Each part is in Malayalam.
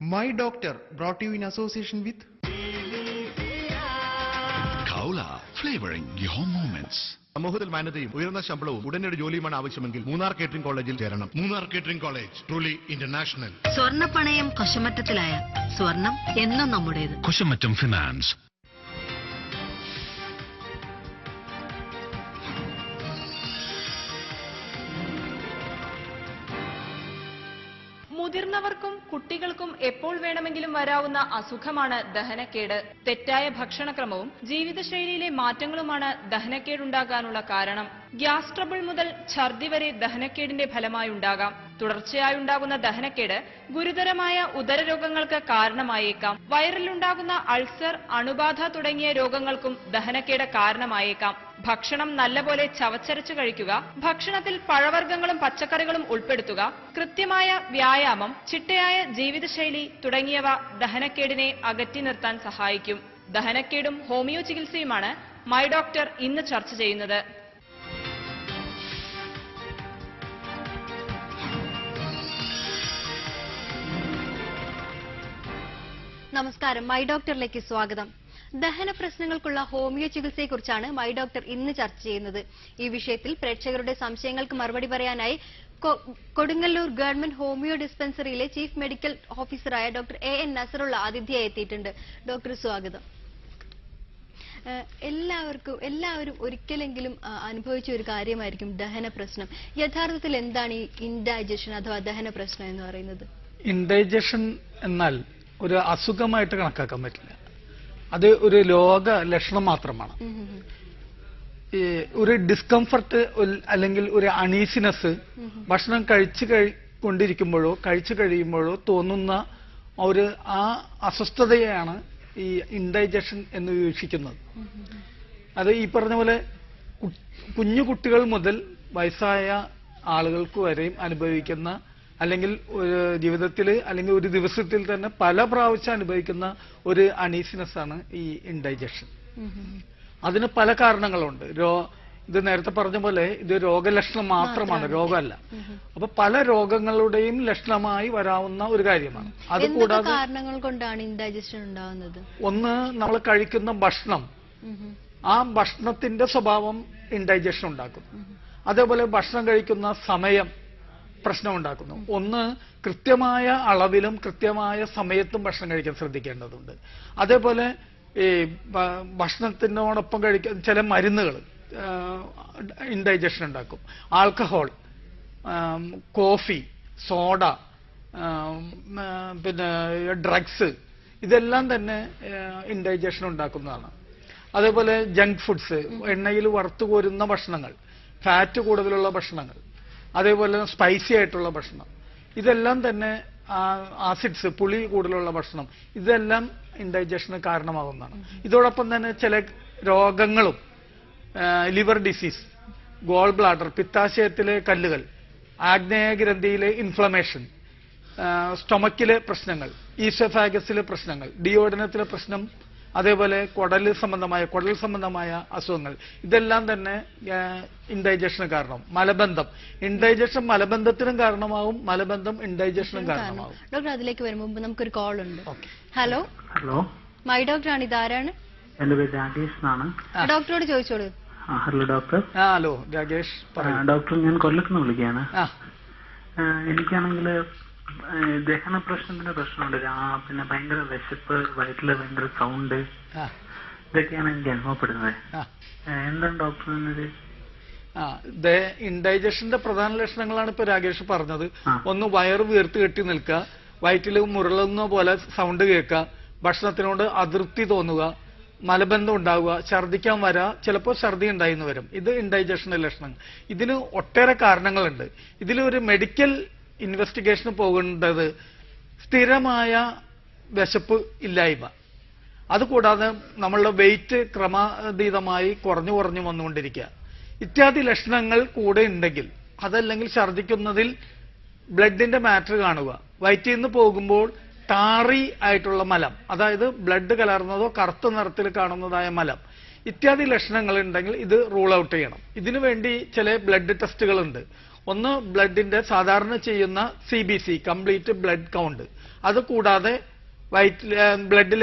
My Doctor, brought to you in association with Kaula, flavoring your moments. സമൂഹത്തിൽ മാന്യതയും ഉയർന്ന ശമ്പളവും ഉടനടി ജോലിയുമാണ് ആവശ്യമെങ്കിൽ മൂന്നാർ കേറ്ററിംഗ് കോളേജിൽ ചേരണം. Munnar catering college truly international. സ്വർണ്ണപ്പണയം കൊശമറ്റത്തിലായ സ്വർണം എന്നും നമ്മുടേത്. Koshamattam Finance. മുതിർന്നവർക്കും കുട്ടികൾക്കും എപ്പോൾ വേണമെങ്കിലും വരാവുന്ന അസുഖമാണ് ദഹനക്കേട്. തെറ്റായ ഭക്ഷണക്രമവും ജീവിതശൈലിയിലെ മാറ്റങ്ങളുമാണ് ദഹനക്കേടുണ്ടാകാനുള്ള കാരണം. ഗ്യാസ് ട്രബിൾ മുതൽ ഛർദി വരെ ദഹനക്കേടിന്റെ ഫലമായി ഉണ്ടാകാം. തുടർച്ചയായുണ്ടാകുന്ന ദഹനക്കേട് ഗുരുതരമായ ഉദരരോഗങ്ങൾക്ക് കാരണമായേക്കാം. വയറിലുണ്ടാകുന്ന അൾസർ, അണുബാധ തുടങ്ങിയ രോഗങ്ങൾക്കും ദഹനക്കേട് കാരണമായേക്കാം. ഭക്ഷണം നല്ലപോലെ ചവച്ചരച്ച് കഴിക്കുക, ഭക്ഷണത്തിൽ പഴവർഗ്ഗങ്ങളും പച്ചക്കറികളും ഉൾപ്പെടുത്തുക, കൃത്യമായ വ്യായാമം, ചിട്ടയായ ജീവിതശൈലി തുടങ്ങിയവ ദഹനക്കേടിനെ അകറ്റി നിർത്താൻ സഹായിക്കും. ദഹനക്കേടും ഹോമിയോ ചികിത്സയുമാണ് മൈ ഡോക്ടർ ഇന്ന് ചർച്ച ചെയ്യുന്നത്. നമസ്കാരം, മൈ ഡോക്ടറിലേക്ക് സ്വാഗതം. ദഹന പ്രശ്നങ്ങൾക്കുള്ള ഹോമിയോ ചികിത്സയെക്കുറിച്ചാണ് മൈ ഡോക്ടർ ഇന്ന് ചർച്ച ചെയ്യുന്നത്. ഈ വിഷയത്തിൽ പ്രേക്ഷകരുടെ സംശയങ്ങൾക്ക് മറുപടി പറയാനായി കൊടുങ്ങല്ലൂർ ഗവൺമെന്റ് ഹോമിയോ ഡിസ്പെൻസറിയിലെ ചീഫ് മെഡിക്കൽ ഓഫീസറായ ഡോക്ടർ AN നസറുള്ള അതിഥിയായി എത്തിയിട്ടുണ്ട്. ഡോക്ടർ സ്വാഗതം. എല്ലാവരും ഒരിക്കലെങ്കിലും അനുഭവിച്ച ഒരു കാര്യമായിരിക്കും ദഹന പ്രശ്നം. യഥാർത്ഥത്തിൽ എന്താണ് ഈ ഇൻഡൈജഷൻ അഥവാ ദഹന പ്രശ്നം എന്ന് പറയുന്നത്? ഇൻഡൈജഷൻ എന്നാൽ ഒരു അസുഖമായിട്ട് കണക്കാക്കാൻ പറ്റില്ല. അത് ഒരു രോഗ ലക്ഷണം മാത്രമാണ്. ഒരു ഡിസ്കംഫർട്ട് അല്ലെങ്കിൽ ഒരു അണീസിനെസ് ഭക്ഷണം കൊണ്ടിരിക്കുമ്പോഴോ കഴിച്ചു കഴിയുമ്പോഴോ തോന്നുന്ന ആ അസ്വസ്ഥതയാണ് ഈ ഇൻഡൈജഷൻ എന്ന് വീക്ഷിക്കുന്നത്. അത് ഈ പറഞ്ഞ പോലെ കുഞ്ഞു കുട്ടികൾ മുതൽ വയസ്സായ ആളുകൾക്ക് വരെയും അനുഭവിക്കുന്ന, അല്ലെങ്കിൽ ഒരു ജീവിതത്തിൽ അല്ലെങ്കിൽ ഒരു ദിവസത്തിൽ തന്നെ പല പ്രാവശ്യം അനുഭവിക്കുന്ന ഒരു അണീസിനെസ് ആണ് ഈ ഇൻഡൈജഷൻ. അതിന് പല കാരണങ്ങളുണ്ട്. ഇത് നേരത്തെ പറഞ്ഞ പോലെ ഇത് രോഗലക്ഷണം മാത്രമാണ്, രോഗമല്ല. അപ്പൊ പല രോഗങ്ങളുടെയും ലക്ഷണമായി വരാവുന്ന ഒരു കാര്യമാണ്. അതുകൂടാതെ കാരണങ്ങൾ കൊണ്ടാണ് ഇൻഡൈജഷൻ ഉണ്ടാകുന്നത്. ഒന്ന്, നമ്മൾ കഴിക്കുന്ന ഭക്ഷണം, ആ ഭക്ഷണത്തിന്റെ സ്വഭാവം ഇൻഡൈജഷൻ ഉണ്ടാക്കുന്നു. അതേപോലെ ഭക്ഷണം കഴിക്കുന്ന സമയം പ്രശ്നം ഉണ്ടാക്കുന്നു. ഒന്ന്, കൃത്യമായ അളവിലും കൃത്യമായ സമയത്തും ഭക്ഷണം കഴിക്കാൻ ശ്രദ്ധിക്കേണ്ടതുണ്ട്. അതേപോലെ ഈ ഭക്ഷണത്തിനോടൊപ്പം കഴിക്കുന്ന ചില മരുന്നുകൾ ഇൻഡൈജഷൻ ഉണ്ടാക്കും. ആൽക്കഹോൾ, കോഫി, സോഡ, പിന്നെ ഡ്രഗ്സ്, ഇതെല്ലാം തന്നെ ഇൻഡൈജഷൻ ഉണ്ടാക്കുന്നതാണ്. അതേപോലെ ജങ്ക് ഫുഡ്സ്, എണ്ണയിൽ വറുത്തു കോരുന്ന ഭക്ഷണങ്ങൾ, ഫാറ്റ് കൂടുതലുള്ള ഭക്ഷണങ്ങൾ, അതേപോലെ സ്പൈസി ആയിട്ടുള്ള ഭക്ഷണം, ഇതെല്ലാം തന്നെ ആസിഡ്സ്, പുളി കൂടുതലുള്ള ഭക്ഷണം, ഇതെല്ലാം ഇൻഡൈജഷന് കാരണമാകുന്നതാണ്. ഇതോടൊപ്പം തന്നെ ചില രോഗങ്ങളും, ലിവർ ഡിസീസ്, ഗോൾ ബ്ലാഡർ, പിത്താശയത്തിലെ കല്ലുകൾ, ആഗ്നേയഗ്രന്ഥിയിലെ ഇൻഫ്ലമേഷൻ, സ്റ്റൊമക്കിലെ പ്രശ്നങ്ങൾ, ഈസോഫാഗസിലെ പ്രശ്നങ്ങൾ, ഡിയോഡനത്തിലെ പ്രശ്നം, അതേപോലെ കുടൽ സംബന്ധമായ അസുഖങ്ങൾ, ഇതെല്ലാം തന്നെ ഇൻഡൈജഷന് കാരണം. മലബന്ധം, ഇൻഡൈജഷൻ മലബന്ധത്തിനും കാരണമാവും, മലബന്ധം ഇൻഡൈജഷനും കാരണമാവും. ഡോക്ടർ, അതിലേക്ക് വരും മുമ്പ് നമുക്കൊരു കോൾ ഉണ്ട്. ഹലോ, മൈ ഡോക്ടർ ആണ്, ഇതാരാണ്? എന്റെ പേര് രാകേഷ് എന്നാണ്. ഡോക്ടറോട് ചോദിച്ചോളൂ. Hello doctor. Hello Rakesh. Doctor, ഞാൻ കൊല്ലത്തുനിന്ന് വിളിക്കുകയാണ്. എനിക്കാണെങ്കിൽ ദഹന പ്രശ്നത്തിന്റെ പ്രശ്നമുണ്ട്. പിന്നെ ഭയങ്കര വിശപ്പ്, വയറ്റില് ഭയങ്കര സൗണ്ട്, ഇതൊക്കെയാണ് എനിക്ക് അനുഭവപ്പെടുന്നത്. എന്താണ് ഡോക്ടർ എന്നത്? ഇൻഡൈജഷന്റെ പ്രധാന ലക്ഷണങ്ങളാണ് ഇപ്പൊ രാകേഷ് പറഞ്ഞത്. ഒന്ന്, വയറ് വീർത്ത് കെട്ടി നിൽക്കുക, വയറ്റിൽ മുരളുന്ന പോലെ സൗണ്ട് കേൾക്കുക, ഭക്ഷണത്തിനോട് അതൃപ്തി തോന്നുക, മലബന്ധം ഉണ്ടാവുക, ഛർദ്ദിക്കാൻ വരാ, ചിലപ്പോൾ ഛർദി ഉണ്ടായിന്ന് വരും. ഇത് ഇൻഡൈജഷന്റെ ലക്ഷണങ്ങൾ. ഇതിന് ഒട്ടേറെ കാരണങ്ങളുണ്ട്. ഇതിലൊരു മെഡിക്കൽ ഇൻവെസ്റ്റിഗേഷന് പോകേണ്ടത് സ്ഥിരമായ വിശപ്പ് ഇല്ലായ്മ, അതുകൂടാതെ നമ്മളുടെ വെയിറ്റ് ക്രമാതീതമായി കുറഞ്ഞു വന്നുകൊണ്ടിരിക്കുക, ഇത്യാദി ലക്ഷണങ്ങൾ കൂടെ ഉണ്ടെങ്കിൽ, അതല്ലെങ്കിൽ ഛർദ്ദിക്കുന്നതിൽ ബ്ലഡിന്റെ മാറ്റർ കാണുക, വയറ്റിൽ നിന്ന് പോകുമ്പോൾ ടാറി ആയിട്ടുള്ള മലം, അതായത് ബ്ലഡ് കലർന്നതോ കറുത്ത നിറത്തിൽ കാണുന്നതായ മലം, ഇത്യാദി ലക്ഷണങ്ങൾ ഉണ്ടെങ്കിൽ ഇത് റൂൾ ഔട്ട് ചെയ്യണം. ഇതിനു വേണ്ടി ചില ബ്ലഡ് ടെസ്റ്റുകളുണ്ട്. ഒന്ന്, ബ്ലഡിന്റെ സാധാരണ ചെയ്യുന്ന CBC, കംപ്ലീറ്റ് ബ്ലഡ് കൗണ്ട്, അത് കൂടാതെ ബ്ലഡിൽ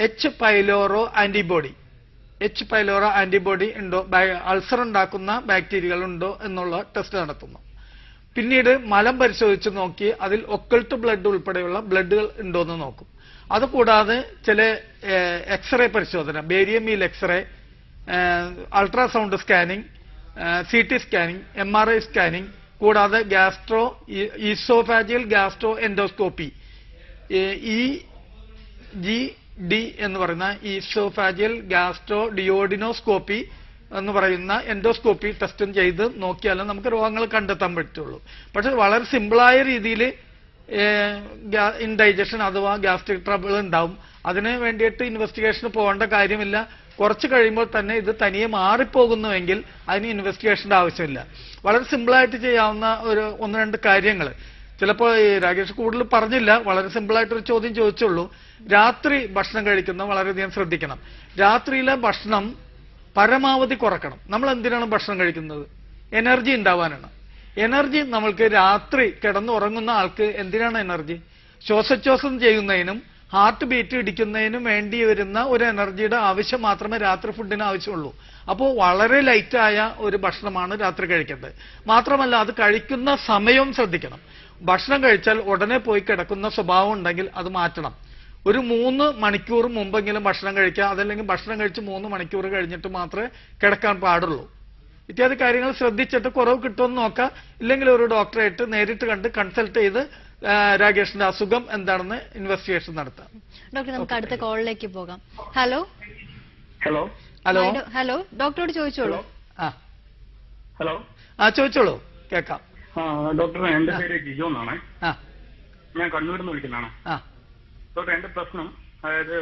എച്ച് പൈലോറോ ആന്റിബോഡി ഉണ്ടോ, അൾസർ ഉണ്ടാക്കുന്ന ബാക്ടീരിയകൾ ഉണ്ടോ എന്നുള്ള ടെസ്റ്റ് നടത്തുന്നു. പിന്നീട് മലം പരിശോധിച്ച് നോക്കി അതിൽ ഒക്കൾട്ട് ബ്ലഡ് ഉൾപ്പെടെയുള്ള ബ്ലഡുകൾ ഉണ്ടോ എന്ന് നോക്കും. അതുകൂടാതെ ചില എക്സ്റേ പരിശോധന, barium meal x-ray, ultrasound scanning, CT scanning, MRI scanning, കൂടാതെ ഈസോഫാജിയൽ ഗ്യാസ്ട്രോ എൻഡോസ്കോപ്പി, EGD എന്ന് പറയുന്ന ഈസോഫാജിയൽ ഗ്യാസ്ട്രോ ഡിയോഡിനോസ്കോപ്പി എന്ന് പറയുന്ന എൻഡോസ്കോപ്പി ടെസ്റ്റും ചെയ്ത് നോക്കിയാലും നമുക്ക് രോഗങ്ങൾ കണ്ടെത്താൻ പറ്റുള്ളൂ. പക്ഷെ വളരെ സിമ്പിളായ രീതിയിൽ ഇൻഡൈജഷൻ അഥവാ ഗ്യാസ്ട്രിക് ട്രബിൾ ഉണ്ടാവും. അതിന് വേണ്ടിയിട്ട് ഇൻവെസ്റ്റിഗേഷന് പോകേണ്ട കാര്യമില്ല. കുറച്ച് കഴിയുമ്പോൾ തന്നെ ഇത് തനിയെ മാറിപ്പോകുന്നുവെങ്കിൽ അതിന് ഇൻവെസ്റ്റിഗേഷന്റെ ആവശ്യമില്ല. വളരെ സിമ്പിളായിട്ട് ചെയ്യാവുന്ന ഒന്ന് രണ്ട് കാര്യങ്ങൾ ചിലപ്പോൾ രാകേഷ് കൂടുതൽ പറഞ്ഞില്ല, വളരെ സിമ്പിളായിട്ടൊരു ചോദ്യം ചോദിച്ചുള്ളൂ. രാത്രി ഭക്ഷണം കഴിക്കുന്നത് വളരെയധികം ശ്രദ്ധിക്കണം. രാത്രിയിലെ ഭക്ഷണം പരമാവധി കുറക്കണം. നമ്മൾ എന്തിനാണ് ഭക്ഷണം കഴിക്കുന്നത്? എനർജി ഉണ്ടാവാനാണ്. എനർജി നമ്മൾക്ക് രാത്രി കിടന്നുറങ്ങുന്ന ആൾക്ക് എന്തിനാണ് എനർജി? ശ്വാസോച്ഛ്വാസം ചെയ്യുന്നതിനും ഹാർട്ട് ബീറ്റ് ഇടിക്കുന്നതിനും വേണ്ടി വരുന്ന ഒരു എനർജിയുടെ ആവശ്യം മാത്രമേ രാത്രി ഫുഡിന് ആവശ്യമുള്ളൂ. അപ്പോൾ വളരെ ലൈറ്റായ ഒരു ഭക്ഷണമാണ് രാത്രി കഴിക്കേണ്ടത്. മാത്രമല്ല അത് കഴിക്കുന്ന സമയവും ശ്രദ്ധിക്കണം. ഭക്ഷണം കഴിച്ചാൽ ഉടനെ പോയി കിടക്കുന്ന സ്വഭാവം ഉണ്ടെങ്കിൽ അത് മാറ്റണം. ഒരു 3 മണിക്കൂർ മുമ്പെങ്കിലും ഭക്ഷണം കഴിക്കുക. അതല്ലെങ്കിൽ ഭക്ഷണം കഴിച്ച് 3 മണിക്കൂർ കഴിഞ്ഞിട്ട് മാത്രമേ കിടക്കാൻ പാടുള്ളൂ. ഇത്യാദി കാര്യങ്ങൾ ശ്രദ്ധിച്ചിട്ട് കുറവ് കിട്ടുമെന്ന് നോക്കാം. ഇല്ലെങ്കിൽ ഒരു ഡോക്ടറായിട്ട് നേരിട്ട് കണ്ട് കൺസൾട്ട് ചെയ്ത് രാകേഷിന്റെ അസുഖം എന്താണെന്ന് ഇൻവെസ്റ്റിഗേഷൻ നടത്താം. ഡോക്ടർ, നമുക്ക് അടുത്ത കോളിലേക്ക് പോകാം. ഹലോ ഹലോ ഹലോ ഹലോ ഡോക്ടറോട് ചോദിച്ചോളൂ. ഹലോ ചോദിച്ചോളൂ, കേൾക്കാം. ഡോക്ടർ, എന്റെ പേര് ജിജോ എന്നാണ്. ഞാൻ കണ്ണൂരിൽ നിന്ന് വിളിക്കുന്നതാണ്. ഡോക്ടർ, എന്റെ പ്രശ്നം അതായത്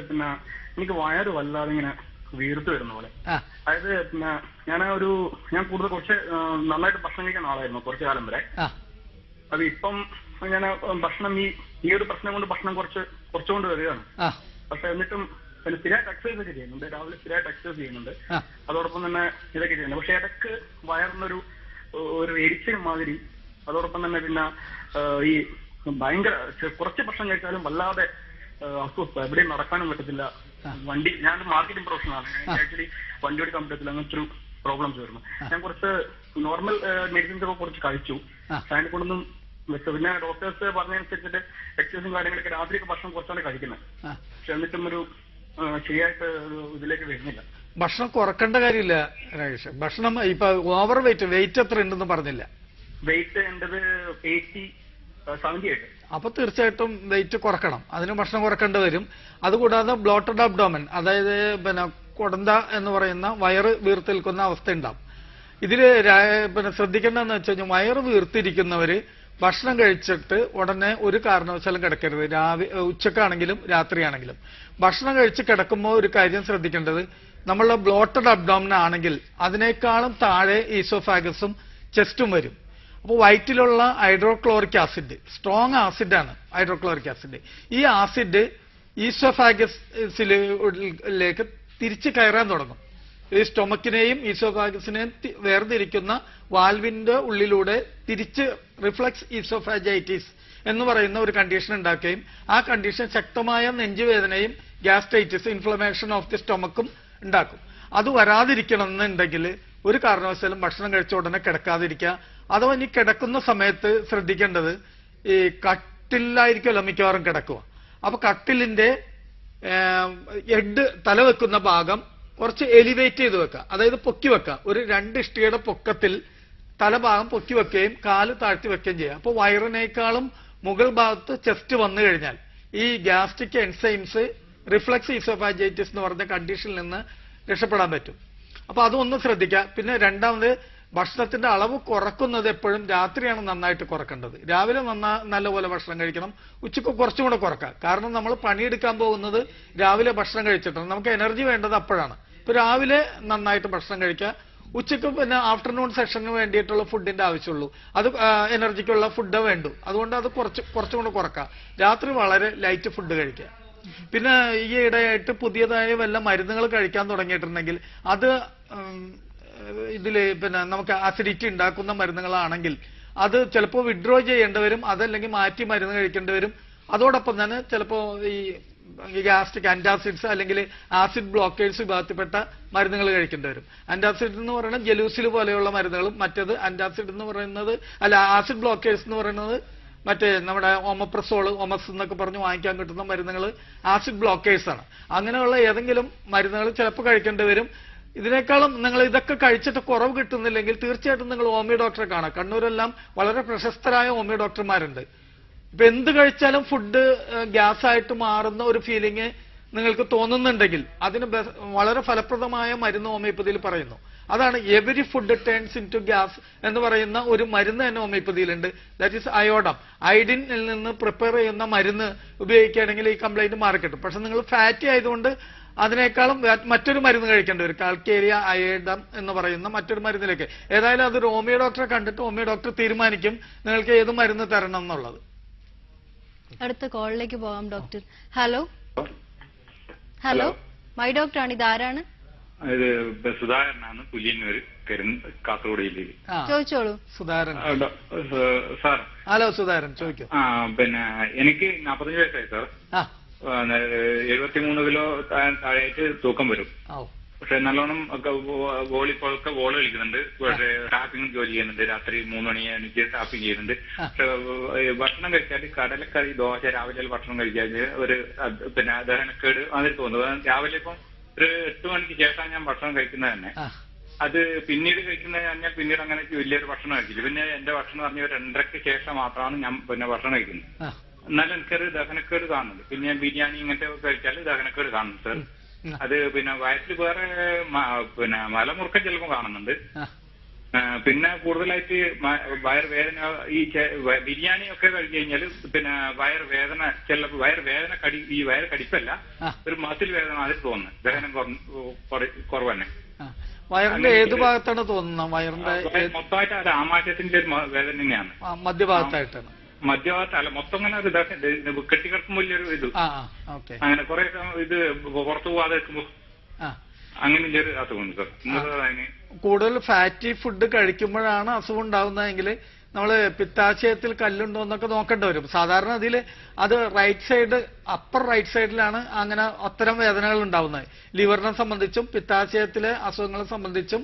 എനിക്ക് വയറ് വല്ലാതെ ഇങ്ങനെ വീർത്ത് വരുന്ന പോലെ. അതായത് ഞാൻ കൂടുതൽ കുറച്ച് നന്നായിട്ട് ഭക്ഷണം കഴിക്കുന്ന ആളായിരുന്നു കുറച്ചു കാലം വരെ. അത് ഇപ്പം ഞാൻ ഭക്ഷണം ഈ ഒരു പ്രശ്നം കൊണ്ട് ഭക്ഷണം കുറച്ചുകൊണ്ട് വരികയാണ്. പക്ഷെ എന്നിട്ടും സ്ഥിരമായിട്ട് എക്സസൈസ് ഒക്കെ ചെയ്യുന്നുണ്ട്. രാവിലെ സ്ഥിരമായിട്ട് എക്സസൈസ് ചെയ്യുന്നുണ്ട്. അതോടൊപ്പം തന്നെ ഇതൊക്കെ ചെയ്യുന്നുണ്ട്. പക്ഷെ ഇടയ്ക്ക് വയറിനൊരു എരിച്ചിൽ മാതിരി, അതോടൊപ്പം തന്നെ ഈ ഭയങ്കര കുറച്ച് ഭക്ഷണം കഴിച്ചാലും വല്ലാതെ അസ്വസ്ഥ, എവിടെയും നടക്കാനും പറ്റത്തില്ല. ഞാൻ മാർക്കറ്റിംഗ് പ്രൊഫഷണലാണ്. ആക്ച്വലി വണ്ടി ഓടിക്കാൻ പറ്റത്തില്ല. അങ്ങനത്തെ ഒരു പ്രോബ്ലംസ് വരുന്നു. ഞാൻ കുറച്ച് നോർമൽ മെഡിസിൻസ് ഒക്കെ കുറച്ച് കഴിച്ചു. അതിനെ കൊണ്ടൊന്നും പിന്നെ ഡോക്ടേഴ്സ് പറഞ്ഞതനുസരിച്ചിട്ട് എക്സസൈസും കാര്യങ്ങളൊക്കെ രാത്രിയൊക്കെ ഭക്ഷണം കുറച്ചാണ് കഴിക്കുന്നത്. പക്ഷെ എന്നിട്ടും ഒരു ശരിയായിട്ട് ഇതിലേക്ക് വരുന്നില്ല. ഭക്ഷണം കുറക്കേണ്ട കാര്യമില്ല രാകേഷ്. ഭക്ഷണം ഇപ്പൊ ഓവർ വെയിറ്റ് എത്ര ഉണ്ടെന്ന് പറഞ്ഞില്ല. വെയിറ്റ് എന്റേത് 78. അപ്പൊ തീർച്ചയായിട്ടും വെയിറ്റ് കുറക്കണം. അതിന് ഭക്ഷണം കുറക്കേണ്ടി വരും. അതുകൂടാതെ ബ്ലോട്ടഡ് അബ്ഡോമൻ, അതായത് കൊടന്ത എന്ന് പറയുന്ന വയറ് വീർത്തിരിക്കുന്ന അവസ്ഥ ഉണ്ടാവും. ഇതില് ശ്രദ്ധിക്കേണ്ടതെന്ന് വെച്ച് കഴിഞ്ഞാൽ വയറ് വീർത്തിരിക്കുന്നവര് ഭക്ഷണം കഴിച്ചിട്ട് ഉടനെ ഒരു കാരണവശാലും കിടക്കരുത്. ഉച്ചക്കാണെങ്കിലും രാത്രിയാണെങ്കിലും ഭക്ഷണം കഴിച്ച് കിടക്കുമ്പോൾ ഒരു കാര്യം ശ്രദ്ധിക്കേണ്ടത്, നമ്മളുടെ ബ്ലോട്ടഡ് അബ്ഡോമൻ ആണെങ്കിൽ അതിനേക്കാളും താഴെ ഈസോഫാഗസും ചെസ്റ്റും വരും. അപ്പോൾ വയറ്റിലുള്ള ഹൈഡ്രോക്ലോറിക് ആസിഡ്, സ്ട്രോങ് ആസിഡാണ് ഹൈഡ്രോക്ലോറിക് ആസിഡ്. ഈ ആസിഡ് ഈസോഫാഗസിലേക്ക് തിരിച്ചു കയറാൻ തുടങ്ങും. ഈ സ്റ്റൊമക്കിനെയും ഈസോഫാഗസിനെയും വേർതിരിക്കുന്ന വാൽവിന്റെ ഉള്ളിലൂടെ തിരിച്ച് റിഫ്ലക്സ് ഈസോഫാജൈറ്റിസ് എന്ന് പറയുന്ന ഒരു കണ്ടീഷൻ ഉണ്ടാക്കുകയും ആ കണ്ടീഷൻ ശക്തമായ നെഞ്ചുവേദനയും ഗ്യാസ്ട്രൈറ്റിസ്, ഇൻഫ്ലമേഷൻ ഓഫ് ദി സ്റ്റൊമക്കും ഉണ്ടാക്കും. അത് വരാതിരിക്കണം എന്നുണ്ടെങ്കിൽ ഒരു കാരണവശാലും ഭക്ഷണം കഴിച്ച ഉടനെ കിടക്കാതിരിക്കുക. അഥവാ ഇനി കിടക്കുന്ന സമയത്ത് ശ്രദ്ധിക്കേണ്ടത്, ഈ കട്ടിലായിരിക്കുമല്ലോ മിക്കവാറും കിടക്കുക. അപ്പൊ കട്ടിലിന്റെ തല വെക്കുന്ന ഭാഗം കുറച്ച് എലിവേറ്റ് ചെയ്ത് വെക്കുക, അതായത് പൊക്കി വെക്കുക. ഒരു 2 ഇഷ്ടികയുടെ പൊക്കത്തിൽ തലഭാഗം പൊക്കി വെക്കുകയും കാല് താഴ്ത്തി വെക്കുകയും ചെയ്യുക. അപ്പോൾ വയറിനേക്കാളും മുകൾ ഭാഗത്ത് ചെസ്റ്റ് വന്നു കഴിഞ്ഞാൽ ഈ ഗ്യാസ്ട്രിക് എൻസൈംസ് റിഫ്ലക്സ് ഈസോഫാജൈറ്റിസ് എന്ന് പറഞ്ഞ കണ്ടീഷനിൽ നിന്ന് രക്ഷപ്പെടാൻ പറ്റും. അപ്പൊ അതൊന്ന് ശ്രദ്ധിക്കുക. പിന്നെ രണ്ടാമത്, ഭക്ഷണത്തിന്റെ അളവ് കുറക്കുന്നത് എപ്പോഴും രാത്രിയാണ് നന്നായിട്ട് കുറക്കേണ്ടത്. രാവിലെ നല്ലപോലെ ഭക്ഷണം കഴിക്കണം. ഉച്ചക്ക് കുറച്ചും കൂടെ കുറക്കാം. കാരണം നമ്മൾ പണിയെടുക്കാൻ പോകുന്നത് രാവിലെ ഭക്ഷണം കഴിച്ചിട്ടാണ്. നമുക്ക് എനർജി വേണ്ടത് അപ്പോഴാണ്. ഇപ്പൊ രാവിലെ നന്നായിട്ട് ഭക്ഷണം കഴിക്കുക. ഉച്ചക്ക് പിന്നെ ആഫ്റ്റർനൂൺ സെഷന് വേണ്ടിയിട്ടുള്ള ഫുഡിന്റെ ആവശ്യമുള്ളൂ. അത് എനർജിക്കുള്ള ഫുഡ് വേണ്ടു. അതുകൊണ്ട് അത് കുറച്ചും കൂടെ കുറക്കാം. രാത്രി വളരെ ലൈറ്റ് ഫുഡ് കഴിക്കുക. പിന്നെ ഈ ഇടയായിട്ട് പുതിയതായ വല്ല മരുന്നുകൾ കഴിക്കാൻ തുടങ്ങിയിട്ടുണ്ടെങ്കിൽ അത് ഇതില് നമുക്ക് അസിഡിറ്റി ഉണ്ടാക്കുന്ന മരുന്നുകളാണെങ്കിൽ അത് ചിലപ്പോൾ വിഡ്രോ ചെയ്യേണ്ടി വരും. അതല്ലെങ്കിൽ മാറ്റി മരുന്ന് കഴിക്കേണ്ടി വരും. അതോടൊപ്പം തന്നെ ചിലപ്പോ ഈ ഗ്യാസ്ട്രിക് ആന്റാസിഡ്സ് അല്ലെങ്കിൽ ആസിഡ് ബ്ലോക്കേഴ്സ് വിഭാഗത്തിൽപ്പെട്ട മരുന്നുകൾ കഴിക്കേണ്ടി വരും. ആന്റാസിഡ് എന്ന് പറയുന്നത് ജലൂസിൽ പോലെയുള്ള മരുന്നുകളും, മറ്റേത് ആന്റാസിഡ് എന്ന് പറയുന്നത് ആസിഡ് ബ്ലോക്കേഴ്സ് എന്ന് പറയുന്നത് മറ്റേ നമ്മുടെ ഒമപ്രസോള്, ഒമസ് എന്നൊക്കെ പറഞ്ഞ് വാങ്ങിക്കാൻ കിട്ടുന്ന മരുന്നുകൾ ആസിഡ് ബ്ലോക്കേഴ്സ് ആണ്. അങ്ങനെയുള്ള ഏതെങ്കിലും മരുന്നുകൾ ചിലപ്പോൾ കഴിക്കേണ്ടി വരും. ഇതിനേക്കാളും നിങ്ങൾ ഇതൊക്കെ കഴിച്ചിട്ട് കുറവ് കിട്ടുന്നില്ലെങ്കിൽ തീർച്ചയായിട്ടും നിങ്ങൾ ഹോമിയോ ഡോക്ടറെ കാണാം. കണ്ണൂരെല്ലാം വളരെ പ്രശസ്തരായ ഹോമിയോ ഡോക്ടർമാരുണ്ട്. ഇപ്പൊ എന്ത് കഴിച്ചാലും ഫുഡ് ഗ്യാസ് ആയിട്ട് മാറുന്ന ഒരു ഫീലിംഗ് നിങ്ങൾക്ക് തോന്നുന്നുണ്ടെങ്കിൽ അതിന് വളരെ ഫലപ്രദമായ മരുന്ന് ഹോമിയോപ്പതിയിൽ പറയുന്നു. അതാണ് every food turns into gas എന്ന് പറയുന്ന ഒരു മരുന്ന് തന്നെ ഹോമിയോപ്പതിയിലുണ്ട്. That is അയോഡം. അയഡിനിൽ നിന്ന് പ്രിപ്പയർ ചെയ്യുന്ന മരുന്ന് ഉപയോഗിക്കുകയാണെങ്കിൽ ഈ കംപ്ലൈന്റ് മാറിക്കിട്ടും. പക്ഷെ നിങ്ങൾ ഫാറ്റി ആയതുകൊണ്ട് അതിനേക്കാളും മറ്റൊരു മരുന്ന് കഴിക്കേണ്ടി വരും, കാൽക്കേരിയ അയോഡം എന്ന് പറയുന്ന മറ്റൊരു മരുന്നിലേക്ക്. ഏതായാലും അതൊരു ഹോമിയോ ഡോക്ടറെ കണ്ടിട്ട് ഹോമിയോ ഡോക്ടർ തീരുമാനിക്കും നിങ്ങൾക്ക് ഏത് മരുന്ന് തരണം എന്നുള്ളത്. അടുത്ത കോളിലേക്ക് പോവാം doctor. Hello hello, my doctor ആണ്, ഇതാരാണ്? ഇത് സുധാകരനാണ്, പുലിയന്നൂര്, കാസർഗോഡ് ജില്ലയിൽ. ചോദിച്ചോളൂ സുധാകരൻ. സാർ. ഹലോ സുധാകരൻ, ചോദിക്കൂ. പിന്നെ എനിക്ക് 45 വയസ്സായി സാർ. 73 കിലോ താഴെയായിട്ട് തൂക്കം വരും. പക്ഷെ നല്ലോണം വോളിബോളൊക്കെ ബോൾ കളിക്കുന്നുണ്ട്. പക്ഷേ ടാപ്പിംഗ് ജോലി ചെയ്യുന്നുണ്ട്. രാത്രി 3 മണി എനിക്ക് ടാപ്പിംഗ് ചെയ്യുന്നുണ്ട്. പക്ഷെ ഭക്ഷണം കഴിച്ചാൽ കടലക്കറി, ദോശ രാവിലെ ഭക്ഷണം കഴിച്ചാൽ ഒരു പിന്നെ ദഹനക്കേട് അതിൽ തോന്നുന്നു. രാവിലെ ഇപ്പം ഒരു 8 മണിക്ക് ശേഷം ഞാൻ ഭക്ഷണം കഴിക്കുന്നത് തന്നെ. അത് പിന്നീട് കഴിക്കുന്നത് കഴിഞ്ഞാൽ പിന്നീട് അങ്ങനെ വലിയൊരു ഭക്ഷണം കഴിക്കില്ല. പിന്നെ എന്റെ ഭക്ഷണം പറഞ്ഞ 2:30ക്ക് ശേഷം മാത്രമാണ് ഞാൻ പിന്നെ ഭക്ഷണം കഴിക്കുന്നത്. എന്നാലും എനിക്കൊരു ദഹനക്കേട് കാണുന്നുണ്ട്. പിന്നെ ബിരിയാണി ഇങ്ങനത്തെ കഴിച്ചാൽ ദഹനക്കേട് കാണുന്നുണ്ട് സാർ. അത് പിന്നെ വയറ്റിൽ വേറെ പിന്നെ മലമുറുക്കം ചിലപ്പോൾ കാണുന്നുണ്ട്. പിന്നെ കൂടുതലായിട്ട് വയറുവേദന, ഈ ബിരിയാണി ഒക്കെ കഴിച്ചു കഴിഞ്ഞാൽ പിന്നെ വയറുവേദന, ചിലപ്പോൾ വയറുവേദന ഈ വയറ് കടിപ്പല്ല, ഒരു മസിൽ വേദന അതിൽ തോന്നുന്നു. ദഹനം കുറവ് തന്നെ. വയറിന്റെ ഏത് ഭാഗത്താണ് തോന്നുന്നത്? വയറിന്റെ മൊത്തമായിട്ട് അത് ആമാശയത്തിന്റെ ഒരു വേദന തന്നെയാണ്. മധ്യഭാഗത്തായിട്ടാണ്? മധ്യഭാഗത്തല്ല, മൊത്തം അങ്ങനെ ഒരു കെട്ടിക്കിടക്കും വലിയൊരു ഇത്. അങ്ങനെ കുറെ ഇത് പുറത്തു പോകാതെ വെക്കുമ്പോ അങ്ങനെ ഒരു അസുഖമുണ്ട് സാർ. കൂടുതൽ ഫാറ്റി ഫുഡ് കഴിക്കുമ്പോഴാണ് അസുഖം ഉണ്ടാകുന്നതെങ്കിൽ നമ്മള് പിത്താശയത്തിൽ കല്ലുണ്ടോ എന്നൊക്കെ നോക്കേണ്ടി വരും. സാധാരണ അതിൽ അത് റൈറ്റ് സൈഡ്, അപ്പർ റൈറ്റ് സൈഡിലാണ് അങ്ങനെ അത്തരം വേദനകൾ ഉണ്ടാവുന്നത്. ലിവറിനെ സംബന്ധിച്ചും പിത്താശയത്തിലെ അസുഖങ്ങളെ സംബന്ധിച്ചും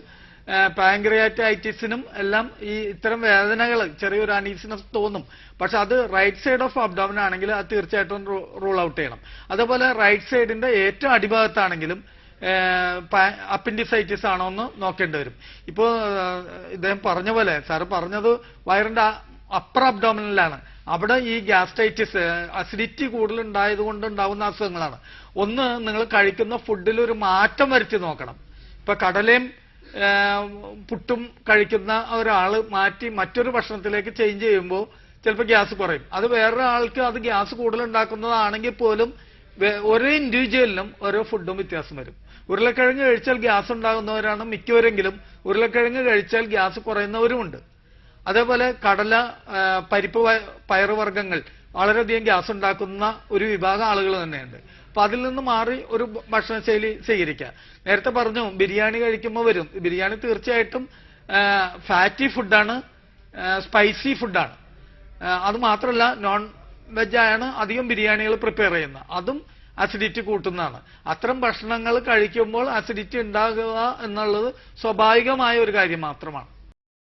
പാങ്ക്രിയാറ്റൈറ്റിസിനും എല്ലാം ഈ ഇത്തരം വേദനകൾ ചെറിയൊരു അനീസിനെസ് തോന്നും. പക്ഷെ അത് റൈറ്റ് സൈഡ് ഓഫ് അബ്ഡോമൻ ആണെങ്കിൽ അത് തീർച്ചയായിട്ടും റൂൾ ഔട്ട് ചെയ്യണം. അതേപോലെ റൈറ്റ് സൈഡിന്റെ ഏറ്റവും അടിഭാഗത്താണെങ്കിലും അപ്പൻഡിസൈറ്റിസ് ആണോ എന്ന് നോക്കേണ്ടി വരും. ഇപ്പോ ഇദ്ദേഹം പറഞ്ഞ പോലെ, സാറ് പറഞ്ഞത് വയറിന്റെ അപ്പർ അബ്ഡോമിനലാണ്. അവിടെ ഈ ഗ്യാസ്ട്രൈറ്റിസ്, അസിഡിറ്റി കൂടുതലുണ്ടായത് കൊണ്ട് ഉണ്ടാവുന്ന അസുഖങ്ങളാണ്. ഒന്ന്, നിങ്ങൾ കഴിക്കുന്ന ഫുഡിൽ ഒരു മാറ്റം വരുത്തി നോക്കണം. ഇപ്പൊ കടലയും പുട്ടും കഴിക്കുന്ന ഒരാള് മാറ്റി മറ്റൊരു ഭക്ഷണത്തിലേക്ക് ചേഞ്ച് ചെയ്യുമ്പോൾ ചിലപ്പോൾ ഗ്യാസ് കുറയും. അത് വേറൊരാൾക്ക് അത് ഗ്യാസ് കൂടുതലുണ്ടാക്കുന്നതാണെങ്കിൽ പോലും ഓരോ ഇൻഡിവിജ്വലിനും ഓരോ ഫുഡും വ്യത്യാസം വരും. ഉരുളക്കിഴങ്ങ് കഴിച്ചാൽ ഗ്യാസ് ഉണ്ടാകുന്നവരാണ് മിക്കവരെങ്കിലും ഉരുളക്കിഴങ്ങ് കഴിച്ചാൽ ഗ്യാസ് കുറയുന്നവരുമുണ്ട്. അതേപോലെ കടല, പരിപ്പ്, പയറുവർഗ്ഗങ്ങൾ വളരെയധികം ഗ്യാസ് ഉണ്ടാക്കുന്ന ഒരു വിഭാഗം ആളുകൾ തന്നെയുണ്ട്. അപ്പൊ അതിൽ നിന്ന് മാറി ഒരു ഭക്ഷണശൈലി സ്വീകരിക്കുക. നേരത്തെ പറഞ്ഞു ബിരിയാണി കഴിക്കുമ്പോൾ വരും. ബിരിയാണി തീർച്ചയായിട്ടും ഫാറ്റി ഫുഡാണ്, സ്പൈസി ഫുഡാണ്. അത് മാത്രമല്ല നോൺ വെജാണ് അധികം ബിരിയാണികൾ പ്രിപ്പയർ ചെയ്യുന്നത്. അതും അസിഡിറ്റി കൂട്ടുന്നതാണ്. അത്തരം ഭക്ഷണങ്ങൾ കഴിക്കുമ്പോൾ അസിഡിറ്റി ഉണ്ടാകുക എന്നുള്ളത് സ്വാഭാവികമായ ഒരു കാര്യം മാത്രമാണ്.